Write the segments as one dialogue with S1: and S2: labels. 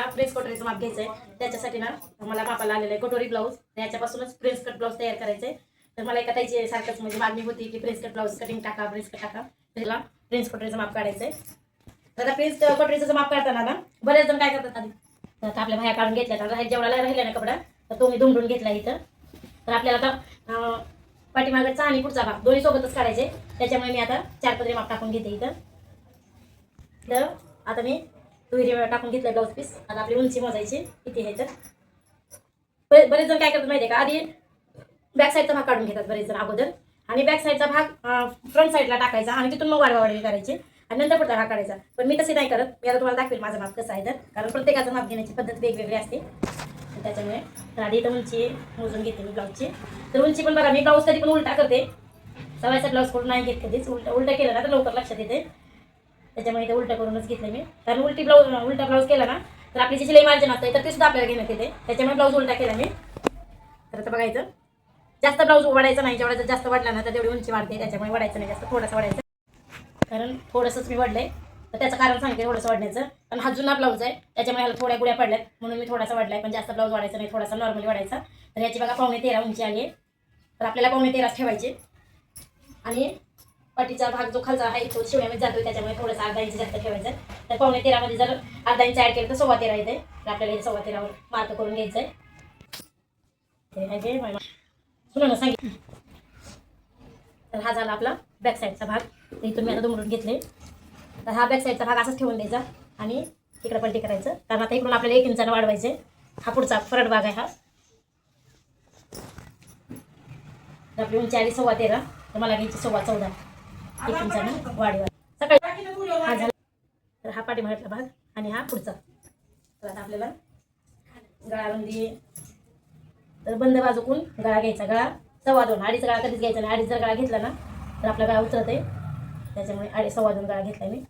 S1: Press कटोरीचं माप घ्यायचं आहे. त्याच्यासाठी ना मला मापाला आलेलं आहे कटोरी ब्लाऊज. याच्यापासूनच प्रेस कट ब्लाऊज तयार करायचं आहे. तर मला एका ताईची सारखंच म्हणजे मागणी होती की प्रेस कट ब्लाऊज कटिंग टाका, प्रेस कट टाका. त्याला प्रेस कटोरीचं माप काढायचं आहे. तर प्रेस कटोरीचं माप काढताना ना बरेच जण काय करतात आधी तर आपल्या बाह्या काढून घेतल्या तर जेवढा राहिला ना कपडा तर तो मी दुमडून घेतला इथं. तर आपल्याला आता पाठीमागचा आणि पुढचा भाग दोन्ही सोबतच काढायचे. त्याच्यामुळे मी आता 4 पदरी माप टाकून घेते इथं. तर आता मी दुहेरी टाकून घेतलं ब्लाऊज पीस. आता आपली उंची मोजायची किती आहे. तर बरेच जण काय करतात माहिती आहे का, आधी बॅक साईडचा भाग काढून घेतात बरेच जण अगोदर, आणि बॅक साईडचा भाग फ्रंट साईडला टाकायचा आणि तिथून मग वाढवाडी करायची आणि नंतर पुढचा भाग काढायचा. पण मी तसे नाही करत. मी आता तुम्हाला दाखवेल माझं माप कसं आहे. तर कारण प्रत्येकाचं माप घेण्याची पद्धत वेगवेगळी असते. त्याच्यामुळे तर आधी इथं उंची मोजून घेते मी ब्लाऊजची. तर उंची पण बघा, मी ब्लाऊज कधी पण उलटा करते. सवायचा ब्लाऊज करून नाही घेत कधीच. उलटा केलं ना तर लवकर लक्षात येते. त्याच्यामुळे इथे उलटा करूनच घेतलं मी. कारण उलटा ब्लाऊज केला ना तर आपली जी शिलाई मार्जिन असते तर ते सुद्धा आपल्याला घेण्यात येते. त्याच्यामुळे ब्लाऊज उलटा केला मी. तर आता बघायचं, जास्त ब्लाऊज वाढायचं नाही. जेवढा जास्त वाढला ना तर तेवढी उंची वाढते. त्याच्यामुळे वाढायचं नाही जास्त, थोडंसं वाढायचं. कारण थोडंसंच मी वाढलंय तर त्याचं कारण सांगते थोडंसं वाढण्याचं. पण हा जुना ब्लाऊज आहे त्याच्यामुळे ह्याला थोड्या गुड्या पडल्यात म्हणून मी थोडासा वाढलाय. पण जास्त ब्लाऊज वाढायचा नाही, थोडासा नॉर्मली वाढायचा. तर याची बघा 13.5 उंची आली आहे. तर आपल्याला 13.5 ठेवायचे. आणि पाठीचा भाग जो खालचा आहे तो शिवण्यामध्ये जातोय त्याच्यामुळे थोडंसं अर्धा इंच जास्त ठेवायचं. तर 13.5 मध्ये जर अर्धा इंच ॲड केलं तर 13.15 येते. तर आपल्याला हे 13.15 मार्क करून घ्यायचं आहे. सुना सांगितलं. तर हा झाला आपला बॅक साईडचा भाग. तर इथून मी आता दुमडून घेतले. तर हा बॅक साईडचा भाग असाच ठेवून द्यायचा आणि इकडे पलटी करायचं. कारण आता इकडून आपल्याला 1 इंचानं वाढवायचे. हा पुढचा फ्रंट भाग आहे हा. तर आपली उंची आली 13.15 तर मला घ्यायची 14.15 1 इंचानं वाढवा. सकाळी हा झाला. तर हा पाठीमागचा भाग आणि हा पुढचा. तर आता आपल्याला गळारुंदी तर बंद बाजूकून गळा घ्यायचा. गळा 2.25 अडीच गळा कधीच घ्यायचा नाही. अडीच जर गळा घेतला ना तर आपला गळा उतरत आहे. त्याच्यामुळे 2.25 गळा घेतला मी.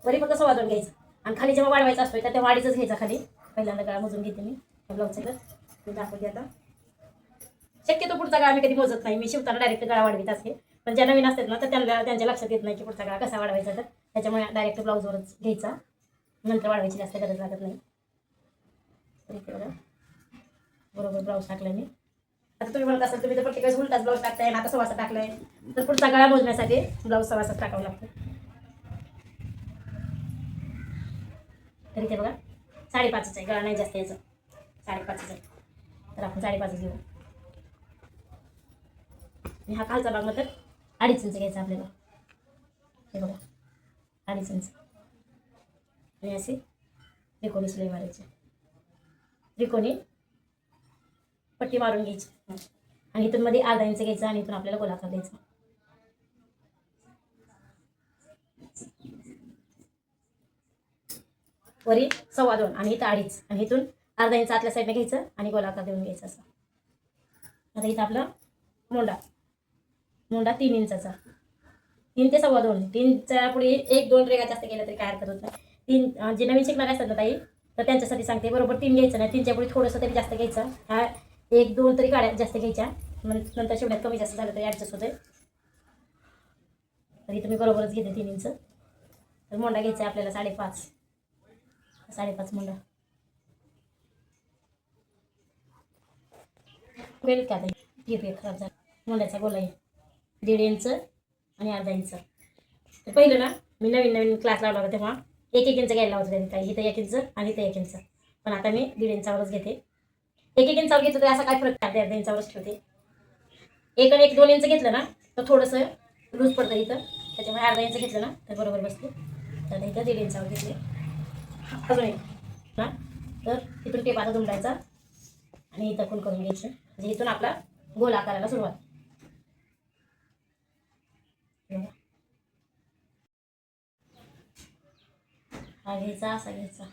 S1: वरी फक्त 2.25 घ्यायचं आणि खाली जेव्हा वाढवायचा असतो तर तेव्हा 2.5च घ्यायचा खाली. पहिल्यांदा गळा मोजून घेते मी ब्लाऊजचा. तर दाखवते आता. शक्यतो पुढचा गळा मी कधी मोजत नाही. मी शिवताना डायरेक्ट गळा वाढवीत असते. पण ज्या नवीन असतात ना तर त्यांच्या लक्षात येत नाही की पुढचा गळा कसा वाढवायचा. तर त्याच्यामुळे डायरेक्ट ब्लाऊजवरच घ्यायचा. नंतर वाढवायची जास्त गरज लागत नाही. तर इथे बघा बरोबर ब्लाऊज टाकला मी. आता तुम्ही म्हणत असाल तुम्ही तर प्रत्येक वेळेस उलटाच ब्लाऊज टाकताय आणि आता 2.25 टाकलाय. तर पुढचा गळा मोजण्यासाठी ब्लाऊज 2.25 टाकावं लागतं. तर इथे बघा 5.5च आहे. गळा नाही जास्त याचा, 5.5च आहे. तर आपण 5.5 घेऊ. आणि हा खालचा भाग मात्र 2.5 इंच घ्यायचा आपल्याला. हे बघा 2.5 इंच. आणि असे त्रिकोणी शिलाई मारायची. त्रिकोणी पट्टी मारून घ्यायची आणि इथून मध्ये अर्धा इंच घ्यायचा आणि इथून आपल्याला गोलाकार द्यायचा. वरी 2.25 आणि इथं 2.5 आणि इथून अर्धा इंच आतल्या साईडने घ्यायचं आणि गोलाकार देऊन घ्यायचा असं. आता इथं आपला मोंडा 3 इंचाचा. 3 ते 2.25. 3च्या पुढे 1-2 रेगा जास्त केल्या तरी काय हरकत होत नाही. 3 जे नवीन शिकणारे असतात ना ताई तर त्यांच्यासाठी सांगते बरोबर 3 घ्यायचं नाही. 3च्या पुढे थोडंसं तरी जास्त घ्यायचं. हा 1-2 तरी काड्या जास्त घ्यायच्या. नंतर शिवण्यात कमी जास्त झालं तरी ॲडजस्ट होते. तर इथं मी बरोबरच घेते 3 इंच. तर मोंडा घ्यायचा आपल्याला 5.5 मोंडा. वेळ का ताई खराब झाला. मोंड्याचा गोला आहे 1.5 इंच आणि अर्धा इंच. तर पहिलं ना मी नवीन क्लास लावला होता तेव्हा 1-1 इंच घ्यायला लावतं त्यांनी काही. इथं 1 इंच आणि इथं 1 इंच. पण आता मी 1.5 इंचावरच घेते. 1-1 इंचावर घेतलं तर असा काय फरक नाही. अर्ध्या इंचावरच ठेवते. 1 आणि 1-2 इंच घेतलं ना तर थोडंसं लूज पडतं इथं. त्याच्यामुळे अर्धा इंच घेतलं ना तर बरोबर बसते. तर इथं 1.5 इंचावर घेतले. अजून एक ना तर इथून टेप आता दुमडायचा आणि इथं पण करून घ्यायचं. म्हणजे इथून आपला गोल आकाराला सुरुवात. हा घ्यायचा असा घ्यायचा.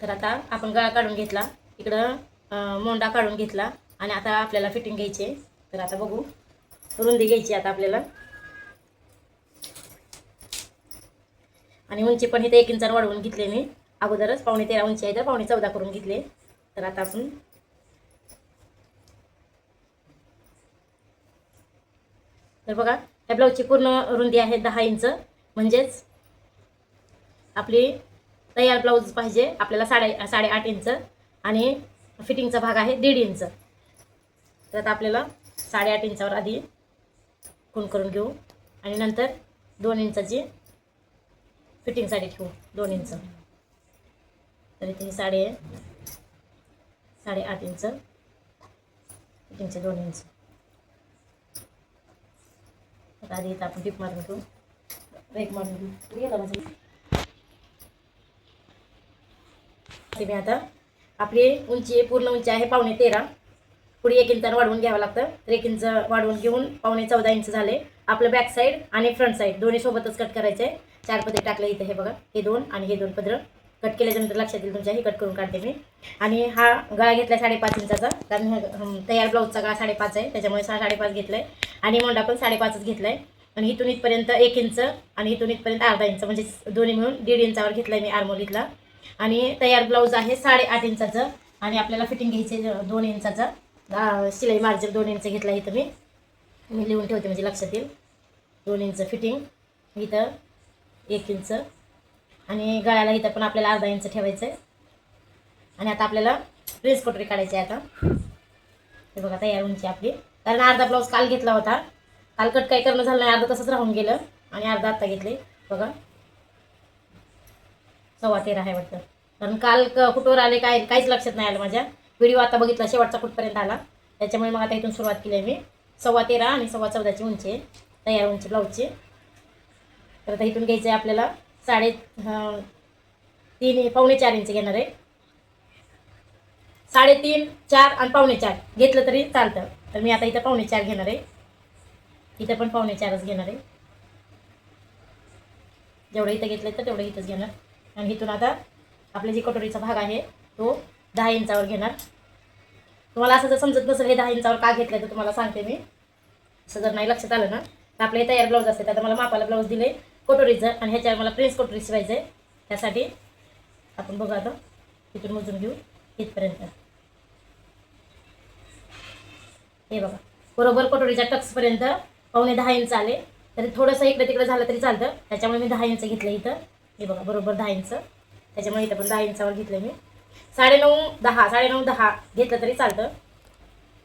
S1: तर आता आपण गळा काढून घेतला. इकडं मोंडा काढून घेतला आणि आता आपल्याला फिटिंग घ्यायची आहे. तर आता बघू रुंदी घ्यायची आता आपल्याला. आणि उंची पण इथे 1 इंचानं वाढवून घेतले मी अगोदरच. 13.5 उंची आहे तर 14.25 करून घेतले. तर आता आपण तर बघा ह्या ब्लाऊजची पूर्ण रुंदी आहे 10 इंच, म्हणजेच आपली तयार ब्लाऊज पाहिजे आपल्याला 8.5 इंच आणि फिटिंगचा भाग आहे 1.5 इंच. तर आता आपल्याला 8.5 इंचावर आधी खूण करून घेऊ आणि नंतर 2 इंचाची फिटिंगसाठी ठेवू 2 इंच. तर इथे 8.5 इंच फिटिंगचे 2 इंच. आता आधी इथं आपण टिप मारून घेऊ, रेक मारून घेऊ. मी आता आपली उंची पूर्ण उंची आहे 12.5. पुढे 1 इंचानं वाढवून घ्यावं लागतं. तर 1 इंच वाढवून घेऊन 14.5 इंच झाले. आपलं बॅक साईड आणि फ्रंट साईड दोन्ही सोबतच कट करायचे. 4 पदर टाकले इथे, हे बघा, हे 2 आणि हे 2 पदर कट केल्याच्यानंतर लक्षात येईल तुमच्या, हे कट करून काढते मी. आणि हा गळा घेतला 5.5 इंचाचा, कारण हा तयार ब्लाऊजचा गळा 5.5 आहे, त्याच्यामुळे 5.5 घेतलाय. आणि मोंडा पण 5.5च घेतलाय. आणि इथून इथपर्यंत 1 इंच आणि इथून इथपर्यंत अर्धा इंच, म्हणजे दोन्ही मिळून 1.5 इंचावर घेतलाय मी आर्मोल इथला. आणि तयार ब्लाऊज आहे 8.5 इंचाचं आणि आपल्याला फिटिंग घ्यायचे 2 इंचाचा. शिलाई मार्जिन 2 इंच घेतला इथं मी लिहून ठेवते म्हणजे लक्षात येईल. 2 इंच फिटिंग, इथं 1 इंच आणि गळ्याला इथं पण आपल्याला अर्धा इंच ठेवायचं आहे. आणि आता आपल्याला प्रेस कटोरी काढायची आहे. आता हे बघा तयार उंची आपली, कारण अर्धा ब्लाऊज काल घेतला होता, काल कट काही करणं झालं नाही, अर्धा तसंच राहून गेलं आणि अर्धा आत्ता घेतले. बघा 13.25 आहे वाटतं, कारण काल कुठवर आले काहीच लक्षात नाही आलं माझ्या. व्हिडिओ आता बघितला शेवटचा कुठपर्यंत आला, त्याच्यामुळे मग आता इथून सुरुवात केली आहे मी. 13.25 आणि 14.25 उंची आहे तयार उंची ब्लाऊजची. तर आता इथून घ्यायचं आहे आपल्याला 3.5 पावणे 4 इंच घेणार आहे. 3.5, 4 आणि पावणे 4 घेतलं तरी चालतं. तर मी आता इथं पावणे 4 घेणार आहे, इथं पण पावणे 4च घेणार आहे. जेवढं इथं घेतलं तर तेवढं इथंच घेणार. आणि इथून आता आपल्या जी कटोरीचा भाग आहे तो 10 इंचावर घेणार. तुम्हाला असं जर समजत नसेल हे 10 इंचावर का घेतलं तर तुम्हाला सांगते मी. असं जर नाही लक्षात आलं ना, तर आपले हे तयार ब्लाऊज असते. आता मला मापाला ब्लाऊज दिले कटोरीचं आणि ह्याच्यावर मला प्रिन्स कटोरी शिवायचं आहे. त्यासाठी आपण बघू आता इथून मोजून घेऊ इथपर्यंत. हे बघा बरोबर कटोरीच्या टक्सपर्यंत पावणे 10 इंच आले. तरी थोडंसं इकडे तिकडे झालं तरी चालतं, त्याच्यामुळे मी 10 इंच घेतलं इथं. हे बघा बरोबर 10 इंच, त्याच्यामुळे इथं पण 10 इंचावर घेतलं मी. 9.5, 10, 9.5, 10 घेतलं तरी चालतं.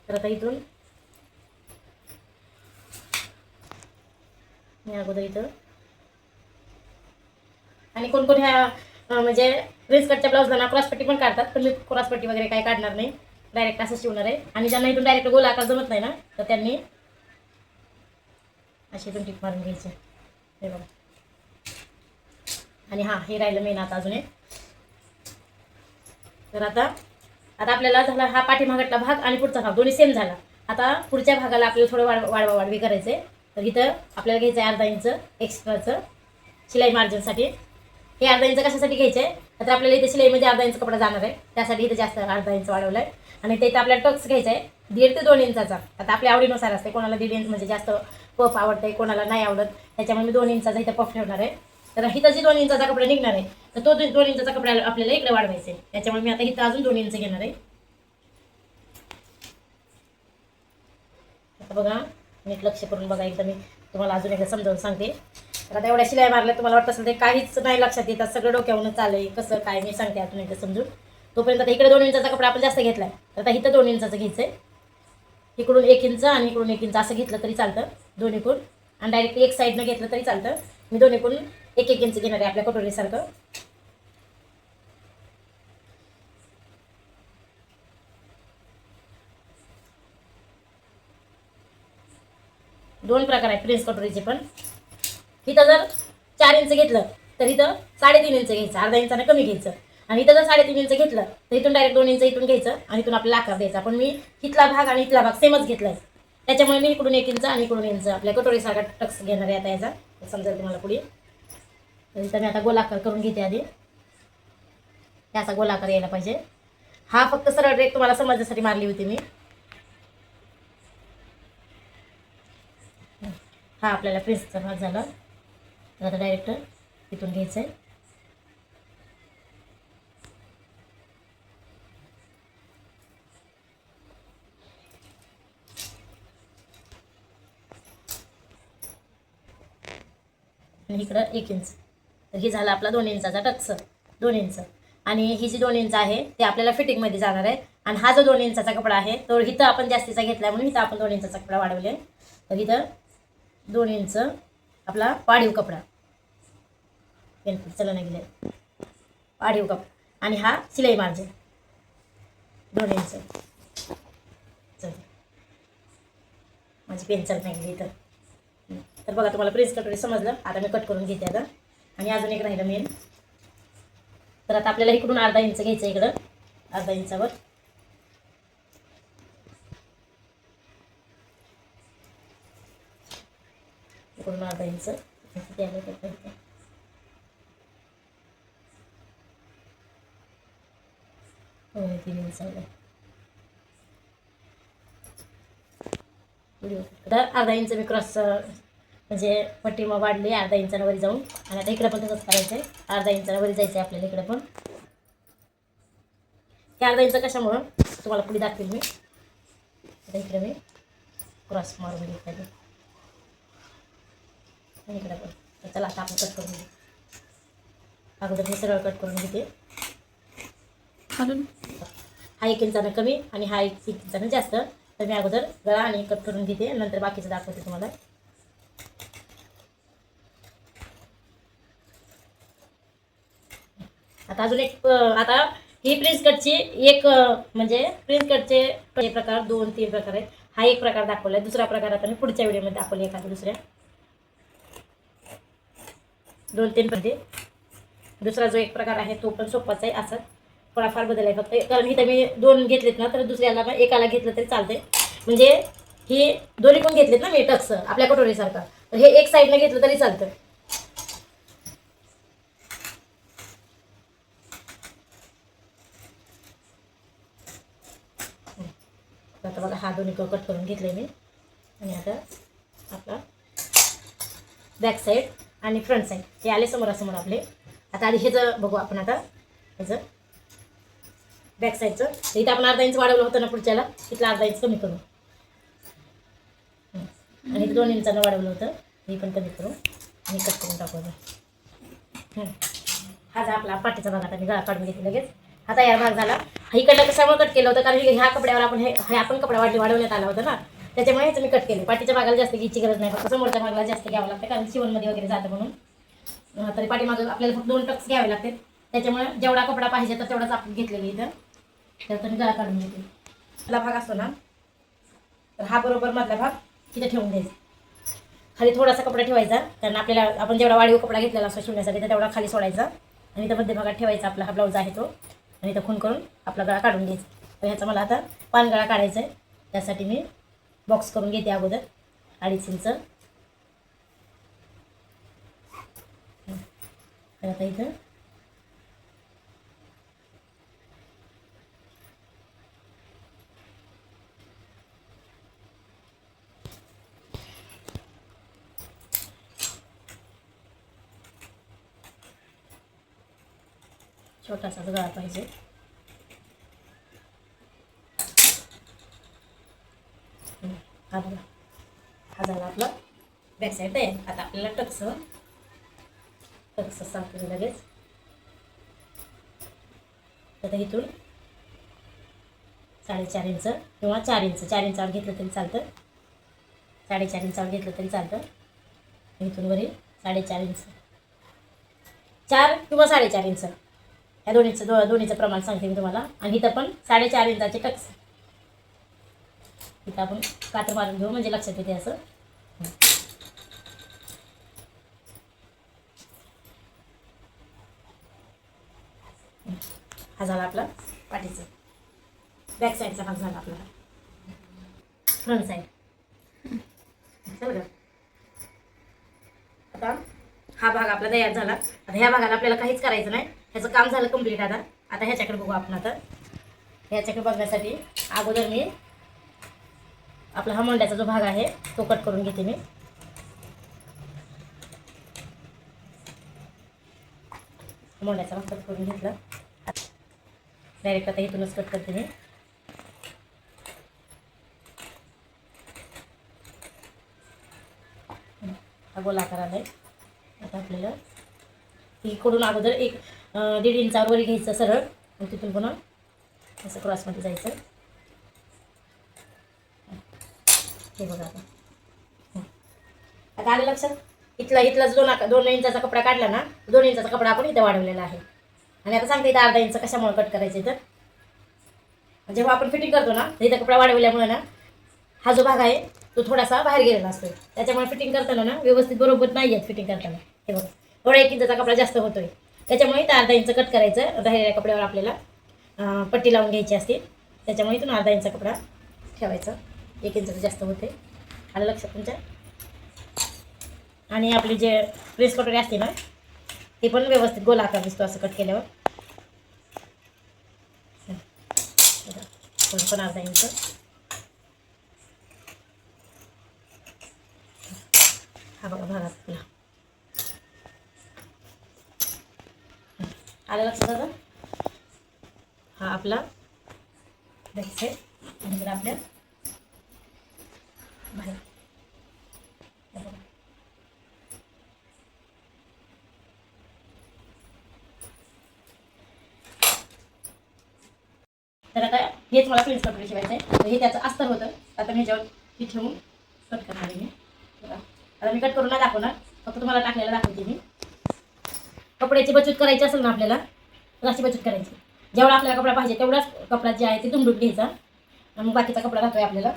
S1: तर आता इथून मी अगोदर इथं, आणि कोण कोण ह्या म्हणजे प्रिन्स कटच्या ब्लाऊजला ना क्रॉसपट्टी पण काढतात, पण मी क्रॉसपट्टी वगैरे काय काढणार नाही, डायरेक्ट असं शिवणार आहे. आणि ज्यांना इथून डायरेक्ट गोल आकार जमत नाही ना, तर त्यांनी अशी इथून टिप मारून घ्यायची. हे बघा. आणि हां, हे राहिलं मेन आता अजून एक. तर आता आपल्याला झाला हा पाठीमागटला भाग आणि पुढचा भाग दोन्ही सेम झाला. आता पुढच्या भागाला आपल्याला थोडं वाढवी करायचं आहे. तर इथं आपल्याला घ्यायचं आहे अर्धा इंच एक्स्ट्राचं शिलाई मार्जिनसाठी. हे अर्धा इंच कशासाठी घ्यायचं आहे, तर आपल्याला इथे शिलाईमध्ये अर्धा इंच कपडा जाणार आहे, त्यासाठी इथं जास्त अर्धा इंच वाढवलं आहे. आणि ते इथं आपल्याला टक्स घ्यायचा आहे 1.5 ते 2 इंचाचा. आता आपल्या आवडीनुसार असते, कोणाला 1.5 इंच म्हणजे जास्त पफ आवडते, कोणाला नाही आवडत, त्याच्यामुळे मी 2 इंचाचा इथं पफ ठेवणार आहे. तर इथं जी 2 इंचाचा कपडा निघणार आहे, तर तो 2 इंचाचा कपडा आपल्याला इकडे वाढवायचा आहे. त्याच्यामुळे मी आता इथं अजून 2 इंच घेणार आहे. आता बघा नीट लक्ष करून बघा, एकदा मी तुम्हाला अजून एकदा समजावून सांगते. तर आता एवढ्या शिलाई मारल्या तुम्हाला वाटत असेल ते काहीच नाही लक्षात येतात, सगळं डोक्यावरून चाललंय कसं काय, मी सांगते अजून एकदा समजून. तोपर्यंत आता इकडे 2 इंचाचा कपडा आपण जास्त घेतलाय, तर आता इथं 2 इंचाचं घ्यायचंय. इकडून 1 इंच आणि इकडून 1 इंच असं घेतलं तरी चालतं दोन्हीकडून, आणि डायरेक्ट एक साईडनं घेतलं तरी चालतं. मी दोन्हीकडून 1-1 इंच घेणार आहे आपल्या कटोरीसारखं. दोन प्रकार आहेत प्रिन्स कटोरीचे पण. इथं जर 4 इंच घेतलं तर इथं 3.5 इंच घ्यायचं, अर्धा इंचानं कमी घ्यायचं. आणि इथं जर 3.5 इंच घेतलं तर इथून डायरेक्ट 2 इंच इथून घ्यायचं आणि इथून आपल्याला आकार द्यायचा. पण मी इथला भाग आणि इथला भाग सेमच घेतलाय, त्याच्यामुळे मी इकडून 1 इंच आणि इकडून 1 इंच आपल्या कटोरीसारखा टक्स घेणार आहे आता याचा, समजेल तुम्हाला पुढे. तर इथं मी आता गोलाकार करून घेते आधी. याचा गोलाकार यायला पाहिजे. हा फक्त सरळ रेख तुम्हाला समजण्यासाठी मारली होती मी. हा आपल्याला प्रिन्सचा भाग झाला. तर आता डायरेक्ट इथून घ्यायचं आहे. आणि इकडं 1 इंच. तर हे झालं आपला 2 इंचाचा टक्स, 2 इंच. आणि ही जी 2 इंच आहे ते आपल्याला फिटिंगमध्ये जाणार आहे. आणि हा जो 2 इंचाचा कपडा आहे तो इथं आपण जास्तीचा घेतला म्हणून इथं आपण 2 इंचाचा कपडा वाढवले. तर इथं 2 इंच आपला वाढीव कपडा, चला नाही गेले, वाढीव कपडा. आणि हा शिलाई मार्जिन 2 इंच. चल माझी पेन्सिल नाही गेली इथं. तर बघा तुम्हाला प्रेस कटोरी समजलं. आता मी कट करून घेते आता. आणि अजून एक राहिलं मेन. तर आता आपल्याला इकडून अर्धा इंच घ्यायचं, इकडं अर्धा इंचावर. इकडून अर्धा इंच हो 3 इंच तर अर्धा इंच मी क्रॉस म्हणजे पट्टी मग वाढली अर्धा इंचानं वरी जाऊन. आणि आता इकडे पण तसंच करायचं आहे, अर्धा इंचानं वरी जायचं आहे आपल्याला इकडे पण. हे अर्धा इंच कशामुळं तुम्हाला पुढे दाखवेल मी. आता इकडे मी क्रॉस मारून घेतला आणि इकडे पण. तर चला आता आपण कट करून घेऊ. अगोदर मी सरळ कट करून घेते. हा 1 इंचानं कमी आणि हा 1 इंचानं जास्त. तर मी अगोदर गळा आणि कट करून घेते, नंतर बाकीचं दाखवते तुम्हाला. आता अजून एक आता ही प्रिन्स कटची एक म्हणजे प्रिन्स कटचे प्रकार 2-3 प्रकार आहेत. हा एक प्रकार दाखवला आहे. दुसरा प्रकार आता मी पुढच्या व्हिडिओमध्ये दाखवले एखाद्या दुसऱ्या 2-3 मध्ये. दुसरा जो एक प्रकार आहे तो पण सोपाच आहे. असं थोडाफार बदल आहे फक्त, कारण इथं मी 2 घेतलेत ना, तर दुसऱ्याला पण एकाला घेतलं तरी चालते. म्हणजे ही दोन्ही पण घेतलेत ना मी टक्स आपल्या कटोरीसारखा, तर हे एक साईडनं घेतलं तरी चालतं. आता बघा हा दोन्ही कट करून घेतले मी. आणि आता आपला बॅक साईड आणि फ्रंट साईड हे आले समोरासमोर आपले. आता आधी हेचं बघू आपण. आता ह्याचं बॅक साईडचं इथं आपण अर्धा इंच वाढवलं होतं ना पुढच्याला, तिथला अर्धा इंच कमी करू. आणि इथं 2 इंचानं वाढवलं होतं, हे पण कमी करू आणि कट करून टाकू. हा जा आपला पाठीचा भाग. आता मी गळा काढून घेतली लगेच. हा तयार भाग झाला. इकडलं कशामुळे कट केलं होतं, कारण ह्या कपड्यावर आपण हे आपण कपडा वाढवण्यात आला होता ना, त्याच्यामुळे ह्याचं मी कट केलं. पाठीच्या भागाला जास्त घ्यायची गरज नाही, फक्त समोरच्या भागाला जास्त घ्यावं लागतं, कारण शिवणमध्ये वगैरे जातं म्हणून. तरी पाठीमागं आपल्याला फक्त 2 टक्स घ्यावे लागतात. त्याच्यामुळे जेवढा कपडा पाहिजे तर तेवढाच आपण घेतलेलं इथं. तर मी गळा काढून घेते. मधला भाग असतो ना, तर हा बरोबर मधला भाग तिथे ठेवून द्यायचा. खाली थोडासा कपडा ठेवायचा, कारण आपल्याला आपण जेवढा वाढीव कपडा घेतलेला असतो शिवण्यासाठी तर तेवढा खाली सोडायचा. आणि इथं मध्य भागात ठेवायचा आपला हा ब्लाऊज आहे तो. आणि इथं खून करून आपला गळा काढून घ्यायचा. तर ह्याचा मला आता पान गळा काढायचा आहे. त्यासाठी मी बॉक्स करून घेते अगोदर 2.5 इंच. तर आता इथं छोटासा गळा पाहिजे. हा बघा, हा झाला आपला बॅक साईड आहे. आता आपल्याला टक्स साफ करू लगेच. आता इथून 4.5 इंच किंवा 4 इंच, 4 इंचावर घेतलं तरी चालतं, 4.5 इंचावर घेतलं तरी चालतं. इथून वरील 4.5 इंच, 4 किंवा 4.5 इंच ह्या दोन्हीचं प्रमाण सांगते मी तुम्हाला. आणि इथं पण 4.5 इंचाचे टक्स इथं आपण कातर मारून घेऊ, म्हणजे लक्षात येते असं. हा झाला आपला पाठीचा बॅक साईडचा भाग झाला आपला. फ्रंट साईड बघा. आता हा भाग आपला तयार झाला. आता ह्या भागाला आपल्याला काहीच करायचं नाही, ह्याचं काम झालं कंप्लीट. आता ह्याच्याकडे बघू आपण. आता ह्याच्याकडे बघण्यासाठी अगोदर मी आपला हा मोंड्याचा जो भाग आहे तो कट करून घेते मी. मोंड्याचा भाग कट करून घेतला. डायरेक्ट आता इथूनच कट करते मी. हा गोलाकार आलाय. आता आपल्याला इकडून अगोदर 1.5 इंचावर वर घ्यायचं सरळ आणि तिथून पुन्हा असं क्रॉसमध्ये जायचं. हे बघा आता आलं लक्षात. इथलाच 2 इंचाचा कपडा काढला ना, 2 इंचाचा कपडा आपण इथे वाढवलेला आहे. आणि आता सांगते इथं अर्धा इंच कशामुळे कट करायचं. तर जेव्हा आपण फिटिंग करतो ना, इथं कपडा वाढवल्यामुळे ना हा जो भाग आहे तो थोडासा बाहेर गेलेला असतो. त्याच्यामुळे फिटिंग करताना ना व्यवस्थित बरोबर नाही येत फिटिंग करताना. हे बघा थोडा 1 इंचाचा कपडा जास्त होतोय, त्याच्यामुळे इथं अर्धा इंच कट करायचं. राहिलेल्या कपड्यावर आपल्याला पट्टी लावून घ्यायची असते, त्याच्यामुळे इथून अर्धा इंच कपडा ठेवायचा. 1 इंचाचं जास्त होते. आलं लक्षात तुमच्या. आणि आपली जे प्रेस कटोरी असते ना ती पण व्यवस्थित गोल आकार दिसतो असं कट केल्यावर. पण अर्धा इंच. हा बघा भाग आपला आलं लक्षात आता. हा आपला बॅक साईड आणि इकडे आपल्या बाहेर. तर आता हेच मला प्रिन्स कटोरी शिवायचं आहे. तर हे त्याचं अस्तर होतं. आता मी ह्याच्यावर ती ठेवून कट करणार आहे. मी आता मी कट करून नाही दाखवणार, फक्त तुम्हाला टाकलेलं दाखवते मी. कपड्याची बचत करायची असेल ना आपल्याला तर अशी बचत करायची. जेवढा आपल्याला कपडा पाहिजे तेवढाच कपडा जे आहे ते दुमडून घ्यायचा आणि मग बाकीचा कपडा राहतोय आपल्याला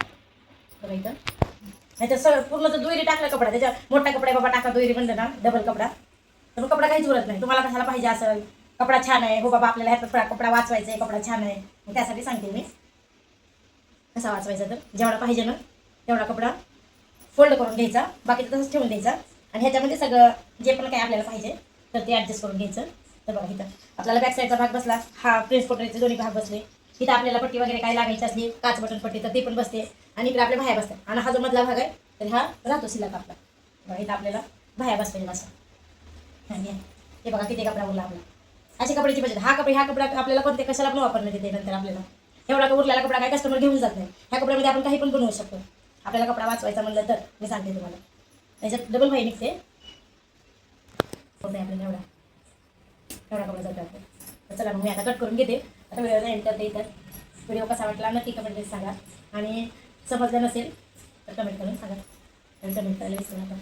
S1: करायचा. नाहीतर सगळं पूर्ण जर दुहेरी टाकला कपडा, त्याच्या मोठा कपडा बाबा टाका दुहेरी म्हणलं ना डबल कपडा, तर मग कपडा काहीच उरत नाही. तुम्हाला कशाला पाहिजे असेल कपडा छान आहे, हो बाबा आपल्याला ह्याचा कपडा वाचवायचा आहे, कपडा छान आहे, मग त्यासाठी सांगते मी कसा वाचवायचा. तर जेवढा पाहिजे ना तेवढा कपडा फोल्ड करून घ्यायचा, बाकीचं तसंच ठेवून द्यायचा आणि ह्याच्यामध्ये सगळं जे पण काही आपल्याला पाहिजे तर ते ॲडजस्ट करून घ्यायचं. तर बघा इथं आपल्याला बॅक साईडचा भाग बसला, हा प्रिन्स कटोरीचे दोन्ही भाग बसले. इथं आपल्याला पट्टी वगैरे काही लागायची असली काच बटन पट्टी तर ती पण बसते आणि इकडे आपल्या बाह्या बसतात. आणि हा जो मधला भाग आहे तर हा राहतो शिल्लक आपला. बघा इथं आपल्याला बाह्या बसलेला असं. आणि हे बघा किती कपडा उरला आपला. अशी कपड्याची बचत. हा कपडा आपल्याला कोणते कशाला पण वापरण्यात येते. नंतर आपल्याला एवढा उरलेला कपडा काही कस्टमर घेऊन जात नाही. ह्या कपड्यामध्ये आपण काही पण बनवू शकतो. आपल्याला कपडा वाचवायचा म्हणलं तर मी सांगते तुम्हाला त्याच्यात डबल भाई निघते. होत आपल्याला एवढा कपडा जातो. तर चला मग मी आता कट करून घेते. आता व्हिडिओ एंड करते. इथं व्हिडिओ कसा वाटला नक्की कमेंटमध्ये सांगा आणि समजलं नसेल तर कमेंट करून सांगा. कमेंट करायला विसरू नका.